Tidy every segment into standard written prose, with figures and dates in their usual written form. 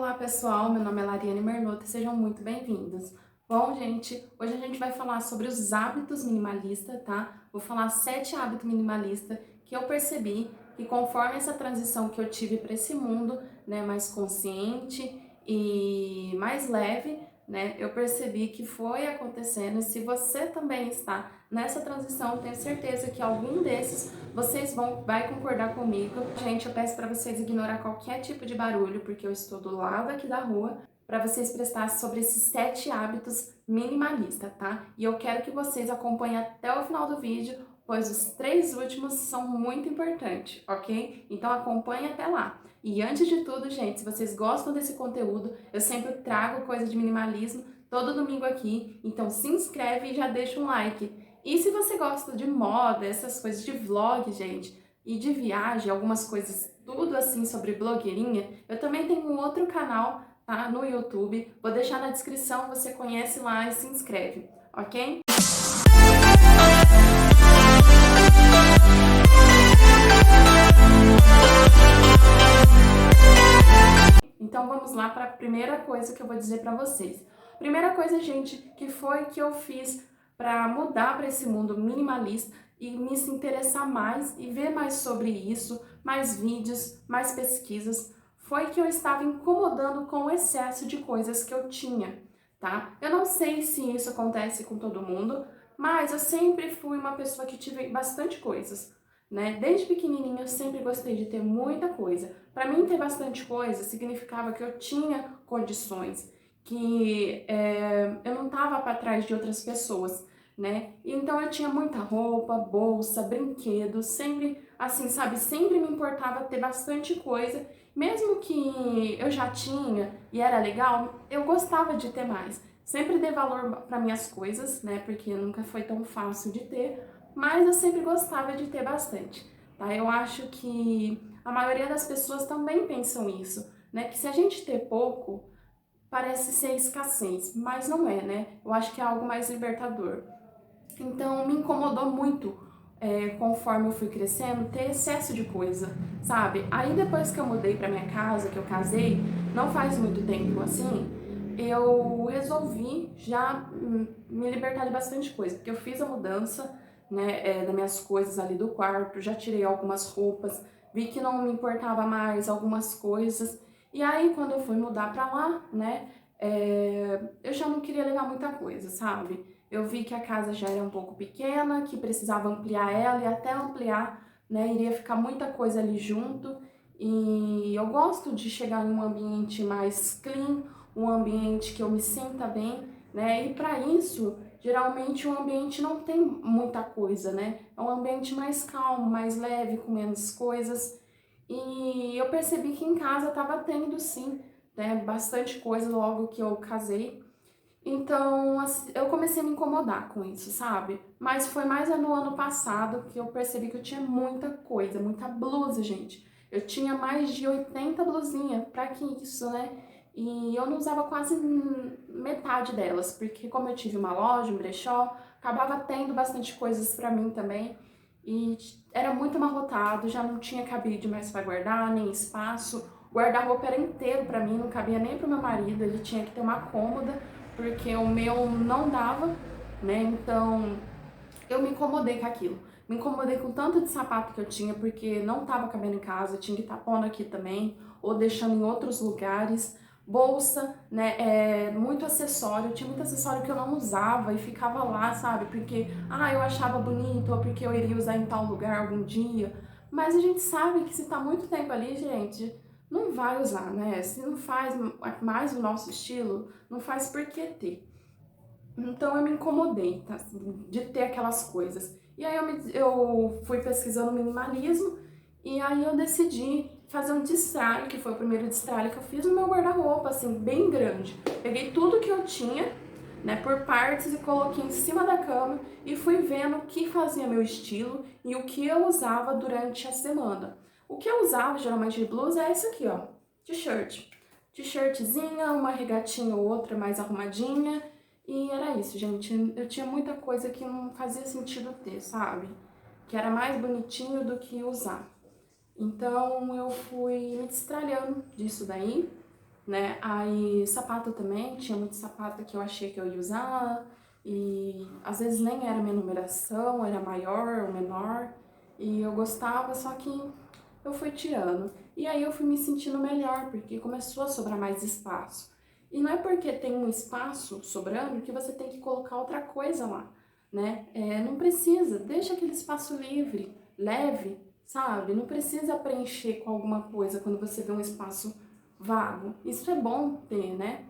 Olá pessoal, meu nome é Lariane Merlota e sejam muito bem-vindos. Bom, gente, hoje a gente vai falar sobre os hábitos minimalistas, tá? Vou falar 7 hábitos minimalistas que eu percebi que conforme essa transição que eu tive para esse mundo, né, mais consciente e mais leve, né, eu percebi que foi acontecendo. E se você também está nessa transição, tenho certeza que algum desses vocês vai concordar comigo. Gente, eu peço para vocês ignorar qualquer tipo de barulho, porque eu estou do lado aqui da rua, para vocês prestarem sobre esses 7 hábitos minimalistas, tá? E eu quero que vocês acompanhem até o final do vídeo, pois os 3 últimos são muito importantes, ok? Então acompanhe até lá. E antes de tudo, gente, se vocês gostam desse conteúdo, eu sempre trago coisa de minimalismo todo domingo aqui, então se inscreve e já deixa um like. E se você gosta de moda, essas coisas de vlog, gente, e de viagem, algumas coisas, tudo assim sobre blogueirinha, eu também tenho um outro canal, tá, no YouTube. Vou deixar na descrição, você conhece lá e se inscreve, ok? Então vamos lá para a primeira coisa que eu vou dizer para vocês. Primeira coisa, gente, que foi que eu fiz para mudar para esse mundo minimalista e me se interessar mais e ver mais sobre isso, mais vídeos, mais pesquisas, foi que eu estava incomodando com o excesso de coisas que eu tinha, tá? Eu não sei se isso acontece com todo mundo, mas eu sempre fui uma pessoa que tive bastante coisas, né? Desde pequenininha eu sempre gostei de ter muita coisa. Para mim ter bastante coisa significava que eu tinha condições, que eu não estava para trás de outras pessoas, né? Então eu tinha muita roupa, bolsa, brinquedos, sempre assim, sabe? Sempre me importava ter bastante coisa, mesmo que eu já tinha e era legal, eu gostava de ter mais. Sempre dei valor para minhas coisas, né? Porque nunca foi tão fácil de ter, mas eu sempre gostava de ter bastante, tá? Eu acho que a maioria das pessoas também pensam isso, né? Que se a gente ter pouco, parece ser escassez, mas não é, né? Eu acho que é algo mais libertador. Então me incomodou muito, conforme eu fui crescendo, ter excesso de coisa, sabe? Aí depois que eu mudei pra minha casa, que eu casei, não faz muito tempo assim, eu resolvi já me libertar de bastante coisa, porque eu fiz a mudança, né, das minhas coisas ali do quarto, já tirei algumas roupas, vi que não me importava mais algumas coisas, e aí quando eu fui mudar pra lá, né, eu já não queria levar muita coisa, sabe? Eu vi que a casa já era um pouco pequena, que precisava ampliar ela e até ampliar, né, iria ficar muita coisa ali junto. E eu gosto de chegar em um ambiente mais clean, um ambiente que eu me sinta bem, né? E para isso, geralmente o ambiente não tem muita coisa, né? É um ambiente mais calmo, mais leve, com menos coisas. E eu percebi que em casa estava tendo sim, né, bastante coisa logo que eu casei. Então, eu comecei a me incomodar com isso, sabe? Mas foi mais no ano passado que eu percebi que eu tinha muita coisa, muita blusa, gente. Eu tinha mais de 80 blusinhas, pra que isso, né? E eu não usava quase metade delas, porque como eu tive uma loja, um brechó, acabava tendo bastante coisas pra mim também. E era muito amarrotado, já não tinha cabide mais pra guardar, nem espaço. O guarda-roupa era inteiro pra mim, não cabia nem pro meu marido, ele tinha que ter uma cômoda porque o meu não dava, né? Então eu me incomodei com aquilo. Me incomodei com tanto de sapato que eu tinha, porque não tava cabendo em casa, eu tinha que estar pondo aqui também, ou deixando em outros lugares. Bolsa, né? Muito acessório, eu tinha muito acessório que eu não usava e ficava lá, sabe? Porque, eu achava bonito, ou porque eu iria usar em tal lugar algum dia. Mas a gente sabe que se tá muito tempo ali, gente, não vai usar, né? Se não faz mais o nosso estilo, não faz por que ter. Então eu me incomodei, tá? De ter aquelas coisas. E aí eu fui pesquisando minimalismo e aí eu decidi fazer um destralhe, que foi o primeiro destralhe que eu fiz no meu guarda-roupa, assim, bem grande. Peguei tudo que eu tinha, né, por partes e coloquei em cima da cama e fui vendo o que fazia meu estilo e o que eu usava durante a semana. O que eu usava geralmente de blusa é isso aqui, ó, t-shirt. T-shirtzinha, uma regatinha ou outra mais arrumadinha. E era isso, gente. Eu tinha muita coisa que não fazia sentido ter, sabe? Que era mais bonitinho do que usar. Então eu fui me destralhando disso daí. né? Aí sapato também, tinha muito sapato que eu achei que eu ia usar e às vezes nem era minha numeração, era maior ou menor e eu gostava, só que eu fui tirando. E aí eu fui me sentindo melhor, porque começou a sobrar mais espaço. E não é porque tem um espaço sobrando que você tem que colocar outra coisa lá, né? Não precisa, deixa aquele espaço livre, leve, sabe? Não precisa preencher com alguma coisa quando você vê um espaço vago. Isso é bom ter, né?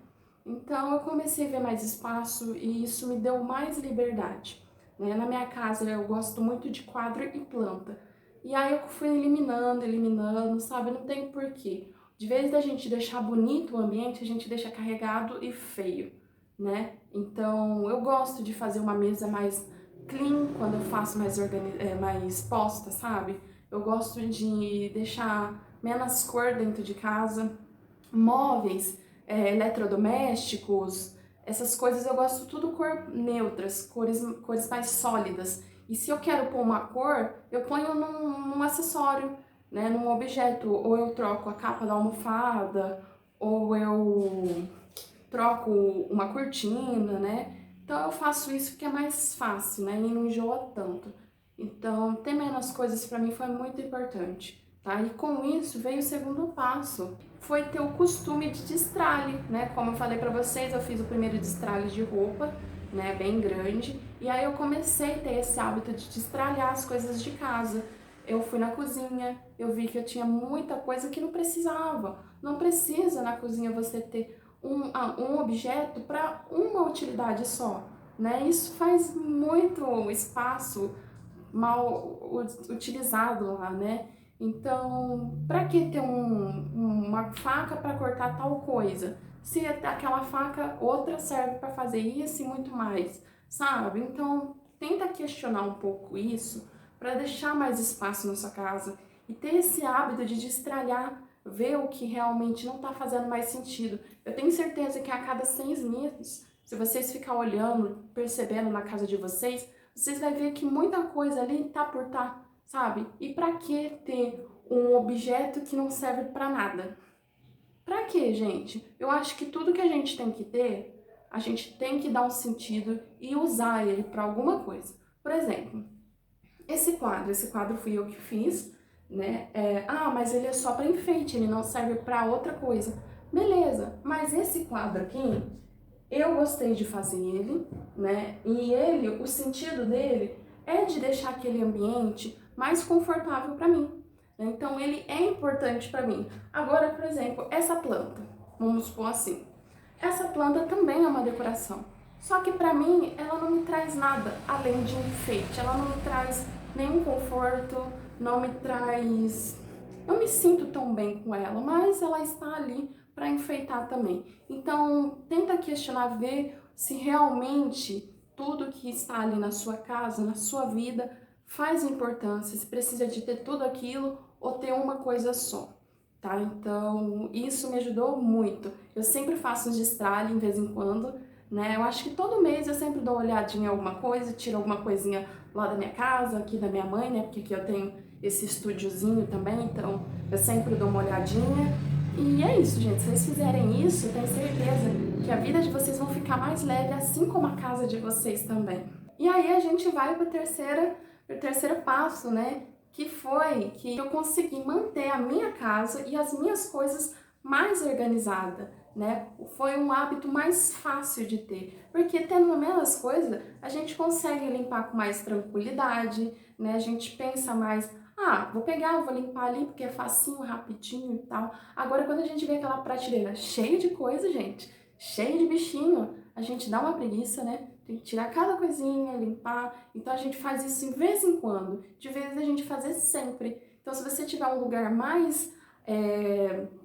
Então eu comecei a ver mais espaço e isso me deu mais liberdade, né? Na minha casa eu gosto muito de quadro e planta. E aí eu fui eliminando, sabe? Não tem porquê. De vez da gente deixar bonito o ambiente, a gente deixa carregado e feio, né? Então eu gosto de fazer uma mesa mais clean quando eu faço mais posta, sabe? Eu gosto de deixar menos cor dentro de casa, móveis, eletrodomésticos, essas coisas eu gosto tudo cor neutras, cores mais sólidas. E se eu quero pôr uma cor, eu ponho num acessório, né, num objeto. Ou eu troco a capa da almofada, ou eu troco uma cortina, né? Então eu faço isso porque é mais fácil, né? E não enjoa tanto. Então, ter menos coisas para mim foi muito importante, tá? E com isso veio o segundo passo, foi ter o costume de destralhe, né? Como eu falei para vocês, eu fiz o primeiro destralhe de roupa, né? Bem grande. E aí eu comecei a ter esse hábito de destralhar as coisas de casa. Eu fui na cozinha, eu vi que eu tinha muita coisa que não precisava. Não precisa na cozinha você ter um objeto para uma utilidade só, né? Isso faz muito espaço mal utilizado lá, né? Então, para que ter uma faca para cortar tal coisa? Se aquela faca, outra serve para fazer isso e muito mais, sabe? Então, tenta questionar um pouco isso para deixar mais espaço na sua casa e ter esse hábito de destralhar, ver o que realmente não está fazendo mais sentido. Eu tenho certeza que a cada 6 meses, se vocês ficar olhando, percebendo na casa de vocês vão ver que muita coisa ali tá por tá, sabe? E pra que ter um objeto que não serve pra nada? Pra quê, gente? Eu acho que tudo que a gente tem que ter, a gente tem que dar um sentido e usar ele pra alguma coisa. Por exemplo, esse quadro fui eu que fiz, né? Mas ele é só para enfeite, ele não serve para outra coisa. Beleza, mas esse quadro aqui, eu gostei de fazer ele, né? E ele, o sentido dele é de deixar aquele ambiente mais confortável para mim. Né? Então ele é importante para mim. Agora, por exemplo, essa planta, vamos supor assim, essa planta também é uma decoração. Só que para mim ela não me traz nada além de um enfeite. Ela não me traz nenhum conforto, não me traz. Eu me sinto tão bem com ela, mas ela está ali para enfeitar também. Então, tenta questionar, ver se realmente tudo que está ali na sua casa, na sua vida, faz importância, se precisa de ter tudo aquilo ou ter uma coisa só, tá? Então, isso me ajudou muito. Eu sempre faço um destralhe em vez em quando, né? Eu acho que todo mês eu sempre dou uma olhadinha em alguma coisa, tiro alguma coisinha lá da minha casa, aqui da minha mãe, né? Porque aqui eu tenho esse estúdiozinho também, então eu sempre dou uma olhadinha. E é isso, gente. Se vocês fizerem isso, eu tenho certeza que a vida de vocês vão ficar mais leve, assim como a casa de vocês também. E aí a gente vai para o terceiro passo, né? Que foi que eu consegui manter a minha casa e as minhas coisas mais organizada, né? Foi um hábito mais fácil de ter, porque tendo menos coisas, a gente consegue limpar com mais tranquilidade, né? A gente pensa mais, vou pegar, vou limpar ali porque é facinho, rapidinho e tal. Agora, quando a gente vê aquela prateleira cheia de coisa, gente, cheia de bichinho, a gente dá uma preguiça, né? Tem que tirar cada coisinha, limpar. Então, a gente faz isso de vez em quando, de vez a gente fazer sempre. Então, se você tiver um lugar mais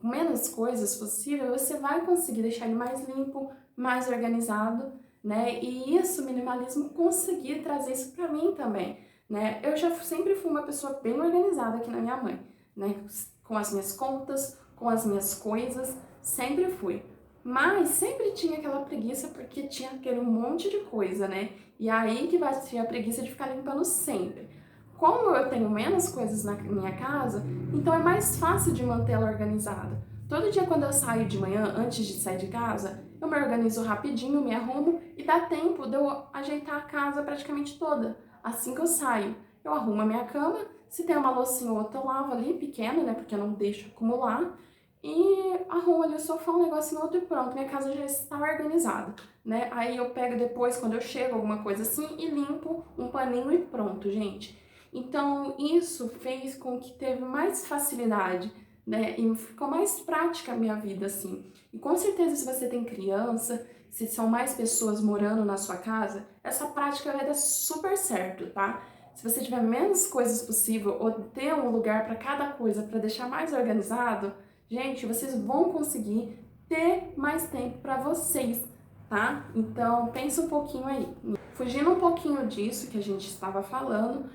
menos coisas possível, você vai conseguir deixar ele mais limpo, mais organizado, né? E isso, minimalismo, conseguir trazer isso pra mim também, né? Eu já sempre fui uma pessoa bem organizada aqui na minha mãe, né? Com as minhas contas, com as minhas coisas, sempre fui. Mas sempre tinha aquela preguiça porque tinha aquele monte de coisa, né? E aí que batia a preguiça de ficar limpando sempre. Como eu tenho menos coisas na minha casa, então é mais fácil de manter ela organizada. Todo dia quando eu saio de manhã, antes de sair de casa, eu me organizo rapidinho, me arrumo e dá tempo de eu ajeitar a casa praticamente toda. Assim que eu saio, eu arrumo a minha cama, se tem uma loucinha ou outra eu lavo ali, pequena, né, porque eu não deixo acumular, e arrumo ali o sofá, um negocinho outro e pronto, minha casa já está organizada, né? Aí eu pego depois, quando eu chego, alguma coisa assim, e limpo um paninho e pronto, gente. Então, isso fez com que teve mais facilidade, né? E ficou mais prática a minha vida, assim. E com certeza, se você tem criança, se são mais pessoas morando na sua casa, essa prática vai dar super certo, tá? Se você tiver menos coisas possível ou ter um lugar para cada coisa para deixar mais organizado, gente, vocês vão conseguir ter mais tempo para vocês, tá? Então, pensa um pouquinho aí. Fugindo um pouquinho disso que a gente estava falando,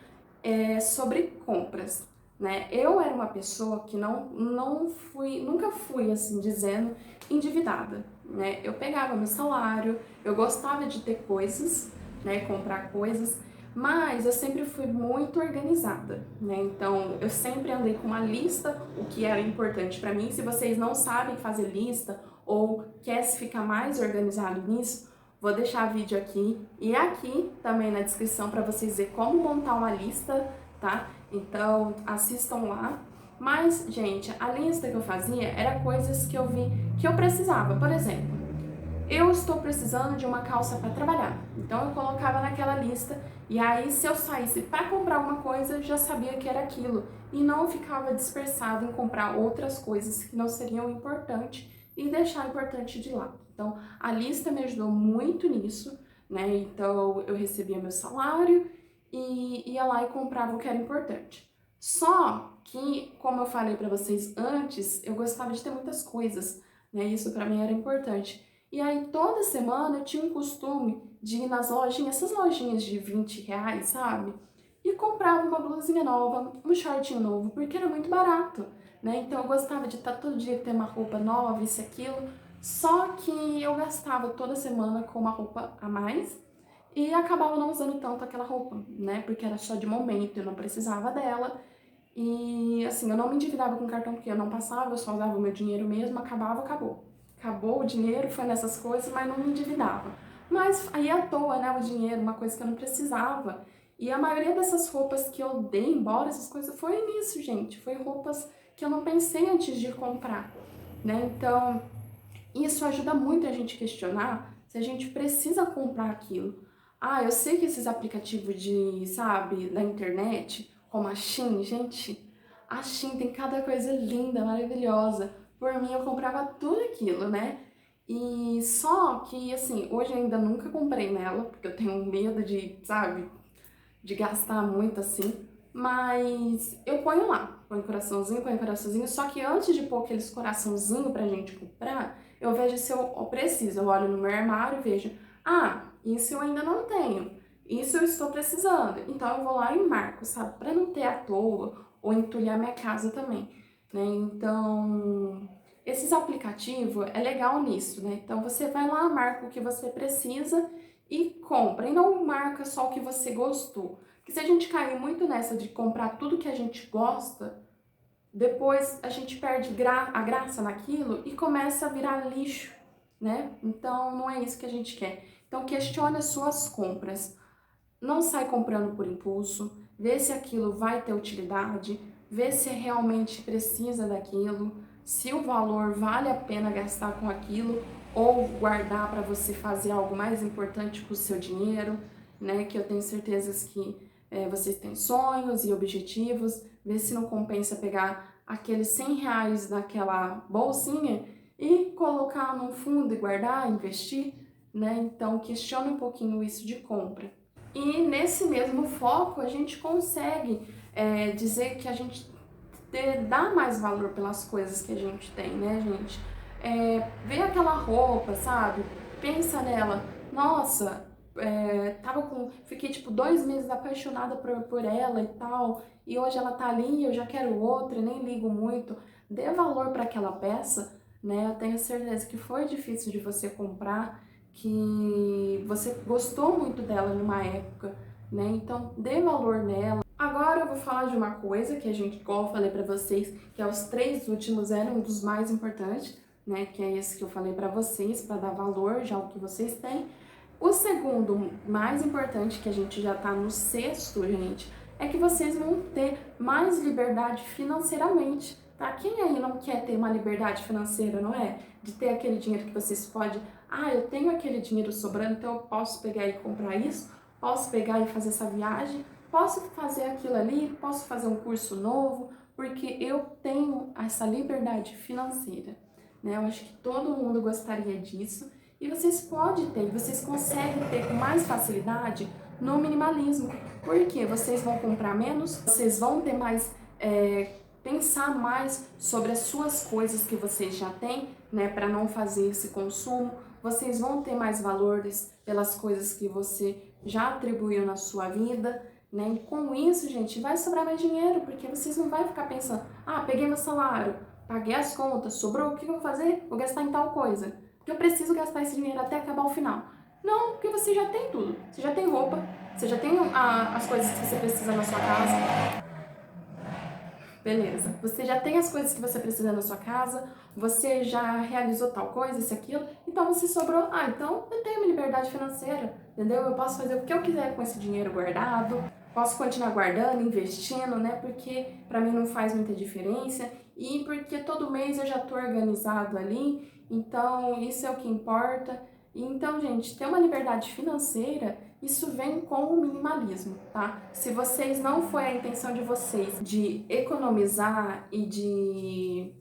sobre compras, né? Eu era uma pessoa que nunca fui, assim, dizendo, endividada, né? Eu pegava meu salário, eu gostava de ter coisas, né? Comprar coisas, mas eu sempre fui muito organizada, né? Então, eu sempre andei com uma lista, o que era importante para mim. Se vocês não sabem fazer lista ou quer se ficar mais organizado nisso, vou deixar vídeo aqui e aqui também na descrição para vocês verem como montar uma lista, tá? Então, assistam lá. Mas, gente, a lista que eu fazia era coisas que eu vi que eu precisava. Por exemplo, eu estou precisando de uma calça para trabalhar. Então eu colocava naquela lista e aí se eu saísse para comprar alguma coisa, eu já sabia que era aquilo e não ficava dispersado em comprar outras coisas que não seriam importantes e deixar importante de lado. Então a lista me ajudou muito nisso, né? Então eu recebia meu salário e ia lá e comprava o que era importante. Só que, como eu falei para vocês antes, eu gostava de ter muitas coisas, né? Isso para mim era importante. E aí toda semana eu tinha um costume de ir nas lojinhas, essas lojinhas de R$ 20, sabe? E comprava uma blusinha nova, um shortinho novo, porque era muito barato, né? Então eu gostava de estar todo dia ter uma roupa nova, isso e aquilo. Só que eu gastava toda semana com uma roupa a mais e acabava não usando tanto aquela roupa, né? Porque era só de momento, eu não precisava dela. E assim, eu não me endividava com cartão porque eu não passava, eu só usava o meu dinheiro mesmo, acabava, acabou. Acabou o dinheiro, foi nessas coisas, mas não me endividava. Mas aí à toa, né, o dinheiro, uma coisa que eu não precisava. E a maioria dessas roupas que eu dei embora, essas coisas, foi nisso, gente. Foi roupas que eu não pensei antes de comprar, né? Então, isso ajuda muito a gente questionar se a gente precisa comprar aquilo. Ah, eu sei que esses aplicativos de, sabe, da internet, como a Shein, gente, a Shein tem cada coisa linda, maravilhosa. Por mim, eu comprava tudo aquilo, né? E só que, assim, hoje eu ainda nunca comprei nela, porque eu tenho medo de, sabe, de gastar muito assim, mas eu ponho lá, põe coraçãozinho, só que antes de pôr aqueles coraçãozinho pra gente comprar, eu vejo se eu preciso, eu olho no meu armário e vejo, ah, isso eu ainda não tenho, isso eu estou precisando, então eu vou lá e marco, sabe, pra não ter à toa ou entulhar minha casa também, né, então... Esses aplicativos é legal nisso, né? Então você vai lá, marca o que você precisa e compra. E não marca só o que você gostou. Porque se a gente cair muito nessa de comprar tudo que a gente gosta, depois a gente perde a graça naquilo e começa a virar lixo, né? Então não é isso que a gente quer. Então questione as suas compras. Não sai comprando por impulso, vê se aquilo vai ter utilidade, vê se realmente precisa daquilo, se o valor vale a pena gastar com aquilo ou guardar para você fazer algo mais importante com o seu dinheiro, né? Que eu tenho certeza que vocês têm sonhos e objetivos, vê se não compensa pegar aqueles R$ 100 naquela bolsinha e colocar num fundo e guardar, investir, né? Então questione um pouquinho isso de compra. E nesse mesmo foco a gente consegue dizer que a gente dá mais valor pelas coisas que a gente tem, né, gente? Vê aquela roupa, sabe? Pensa nela. Nossa, fiquei tipo 2 meses apaixonada por ela e tal, e hoje ela tá ali, eu já quero outra, nem ligo muito. Dê valor para aquela peça, né? Eu tenho certeza que foi difícil de você comprar, que você gostou muito dela numa época, né? Então dê valor nela. Agora eu vou falar de uma coisa que a gente, igual eu falei pra vocês, que é os 3 últimos eram um dos mais importantes, né? Que é esse que eu falei pra vocês, pra dar valor já ao que vocês têm. O segundo mais importante, que a gente já tá no 6º, gente, é que vocês vão ter mais liberdade financeiramente, tá? Quem aí não quer ter uma liberdade financeira, não é? De ter aquele dinheiro que vocês podem, eu tenho aquele dinheiro sobrando, então eu posso pegar e comprar isso, posso pegar e fazer essa viagem, posso fazer aquilo ali, posso fazer um curso novo, porque eu tenho essa liberdade financeira, né? Eu acho que todo mundo gostaria disso. E vocês podem ter, vocês conseguem ter com mais facilidade no minimalismo. Porque vocês vão comprar menos, vocês vão ter mais, pensar mais sobre as suas coisas que vocês já têm, né, para não fazer esse consumo. Vocês vão ter mais valores pelas coisas que você já atribuiu na sua vida, né? E com isso, gente, vai sobrar mais dinheiro, porque vocês não vão ficar pensando, peguei meu salário, paguei as contas, sobrou, o que eu vou fazer? Vou gastar em tal coisa. Porque eu preciso gastar esse dinheiro até acabar o final. Não, porque você já tem tudo. Você já tem roupa, você já tem as coisas que você precisa na sua casa. Beleza. Você já tem as coisas que você precisa na sua casa, você já realizou tal coisa, isso, aquilo, então você sobrou. Então eu tenho minha liberdade financeira, entendeu? Eu posso fazer o que eu quiser com esse dinheiro guardado, posso continuar guardando, investindo, né? Porque pra mim não faz muita diferença e porque todo mês eu já tô organizado ali, então isso é o que importa. Então, gente, ter uma liberdade financeira, isso vem com o minimalismo, tá? Se vocês não foi a intenção de vocês de economizar e de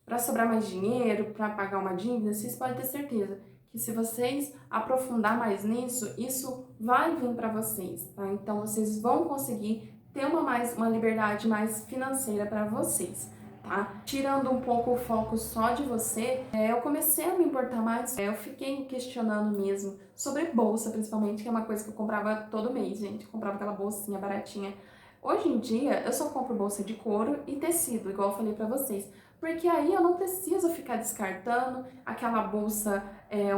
para sobrar mais dinheiro, para pagar uma dívida, vocês podem ter certeza que se vocês aprofundar mais nisso, isso vai vir para vocês, tá? Então vocês vão conseguir ter uma liberdade mais financeira para vocês. Tá? Tirando um pouco o foco só de você, eu comecei a me importar mais, eu fiquei questionando mesmo sobre bolsa, principalmente, que é uma coisa que eu comprava todo mês, gente, eu comprava aquela bolsinha baratinha. Hoje em dia, eu só compro bolsa de couro e tecido, igual eu falei pra vocês, porque aí eu não preciso ficar descartando, aquela bolsa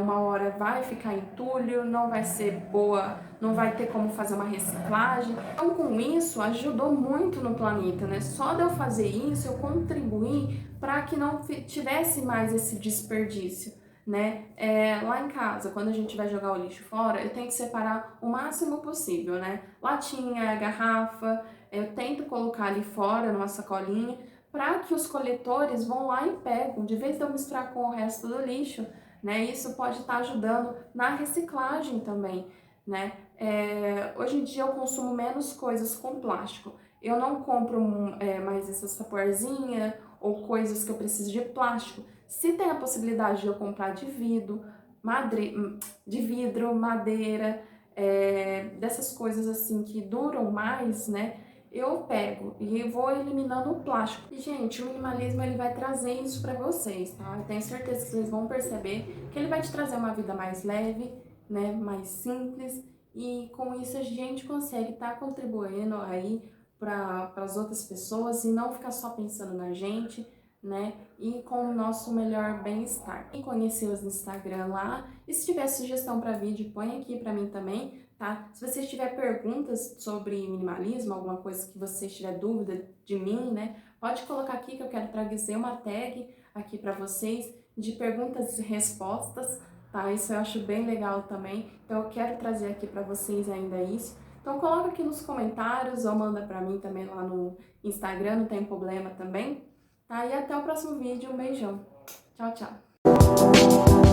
uma hora vai ficar entulho, não vai ser boa, não vai ter como fazer uma reciclagem. Então com isso ajudou muito no planeta, né? Só de eu fazer isso eu contribuí para que não tivesse mais esse desperdício, né? Lá em casa, quando a gente vai jogar o lixo fora, eu tento separar o máximo possível, né? Latinha, garrafa, eu tento colocar ali fora numa sacolinha, para que os coletores vão lá e pegam, de vez de eu misturar com o resto do lixo, né? Isso pode estar ajudando na reciclagem também, né? Hoje em dia eu consumo menos coisas com plástico. Eu não compro mais essa saporzinha ou coisas que eu preciso de plástico. Se tem a possibilidade de eu comprar de vidro, madeira, dessas coisas assim que duram mais, né? Eu pego e vou eliminando o plástico. E, gente, o minimalismo ele vai trazer isso para vocês, tá? Eu tenho certeza que vocês vão perceber que ele vai te trazer uma vida mais leve, né? Mais simples. E com isso a gente consegue estar contribuindo aí para as outras pessoas e não ficar só pensando na gente, né? E com o nosso melhor bem-estar. Quem conheceu os Instagram lá, e se tiver sugestão para vídeo, põe aqui para mim também, tá? Se você tiver perguntas sobre minimalismo, alguma coisa que você tiver dúvida de mim, né? Pode colocar aqui que eu quero trazer uma tag aqui para vocês de perguntas e respostas, tá? Isso eu acho bem legal também. Então eu quero trazer aqui para vocês ainda isso. Então coloca aqui nos comentários ou manda para mim também lá no Instagram, não tem problema também. Tá? E até o próximo vídeo. Um beijão. Tchau, tchau.